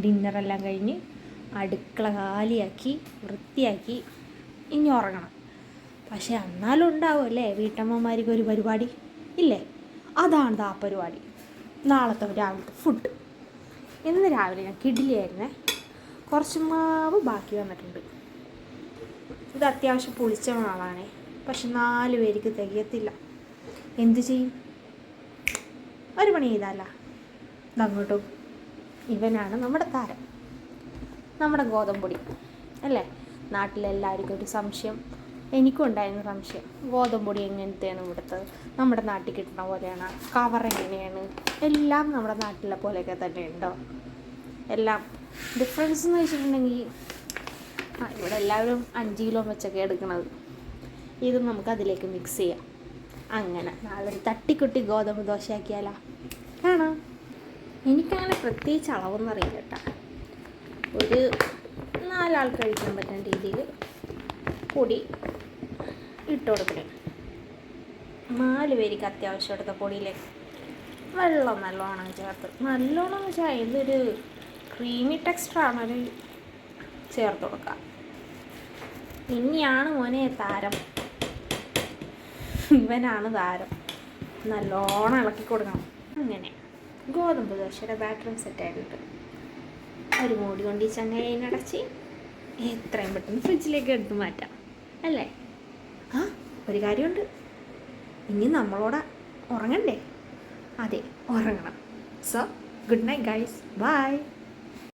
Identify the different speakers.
Speaker 1: ഡിന്നറെല്ലാം കഴിഞ്ഞ് അടുക്കള കാലിയാക്കി വൃത്തിയാക്കി ഇനി ഉറങ്ങണം. പക്ഷെ എന്നാലും ഉണ്ടാവുമല്ലേ വീട്ടമ്മമാർക്ക് ഒരു പരിപാടി ഇല്ലേ? അതാണ് ആ പരിപാടി. നാളത്തെ രാവിലത്തെ ഫുഡ്. ഇന്ന് രാവിലെ ഞാൻ കിഡ്ലിയായിരുന്നേ. കുറച്ച് മാവ് ബാക്കി വന്നിട്ടുണ്ട്. ഇത് അത്യാവശ്യം പുളിച്ച മാവാണേ, പക്ഷെ 4 പേർക്ക് തികയത്തില്ല. എന്തു ചെയ്യും? ഒരു പണി ചെയ്താല അങ്ങോട്ടും. ഇവനാണ് നമ്മുടെ താരം, നമ്മുടെ ഗോതമ്പൊടി അല്ലേ? നാട്ടിലെല്ലാവർക്കും ഒരു സംശയം, എനിക്കും ഉണ്ടായിരുന്ന സംശയം, ഗോതമ്പൊടി എങ്ങനത്തെയാണ് ഇവിടുത്തെ, നമ്മുടെ നാട്ടിൽ കിട്ടുന്ന പോലെയാണ്, കവർ എങ്ങനെയാണ്, എല്ലാം നമ്മുടെ നാട്ടിലെ പോലെയൊക്കെ തന്നെ ഉണ്ടോ? എല്ലാം ഡിഫറൻസ് എന്ന് വെച്ചിട്ടുണ്ടെങ്കിൽ ഇവിടെ എല്ലാവരും 5 കിലോ വെച്ചൊക്കെ എടുക്കുന്നത്. ഇത് നമുക്ക് അതിലേക്ക് മിക്സ് ചെയ്യാം. അങ്ങനെ നാളെ ഒരു തട്ടിക്കുട്ടി ഗോതമ്പ് ദോശയാക്കിയാലോ? കാണാം. എനിക്കങ്ങനെ പ്രത്യേകിച്ച് അളവൊന്നും അറിയില്ല കേട്ടോ. ഒരു 4 ആൾക്ക് കഴിക്കാൻ പറ്റുന്ന രീതിയിൽ പൊടി ഇട്ട് കൊടുക്കണം. 4 പേർക്ക് അത്യാവശ്യം എടുത്ത പൊടിയിലേക്ക് വെള്ളം നല്ലോണം ചേർത്ത്, നല്ലോണം വെച്ചാൽ ഇതൊരു ക്രീമി ടെക്സ്ചറാണൊരു ചേർത്ത് കൊടുക്കാം. ഇനിയാണ് മോനെ താരം, ഇവനാണ് താരം. നല്ലോണം ഇളക്കി കൊടുക്കണം. അങ്ങനെ ഗോതമ്പ് ദോശയുടെ ബാറ്ററും സെറ്റായിട്ടുണ്ട്. ഒരു മൂടി കൊണ്ട് ഈ ചങ്ങയിനടച്ച് എത്രയും പെട്ടെന്ന് ഫ്രിഡ്ജിലേക്ക് എടുത്ത് മാറ്റാം അല്ലേ? ഒരു കാര്യമുണ്ട്, ഇനി നമ്മളോട് ഉറങ്ങണ്ടേ? അതെ, ഉറങ്ങണം. So good night guys, by.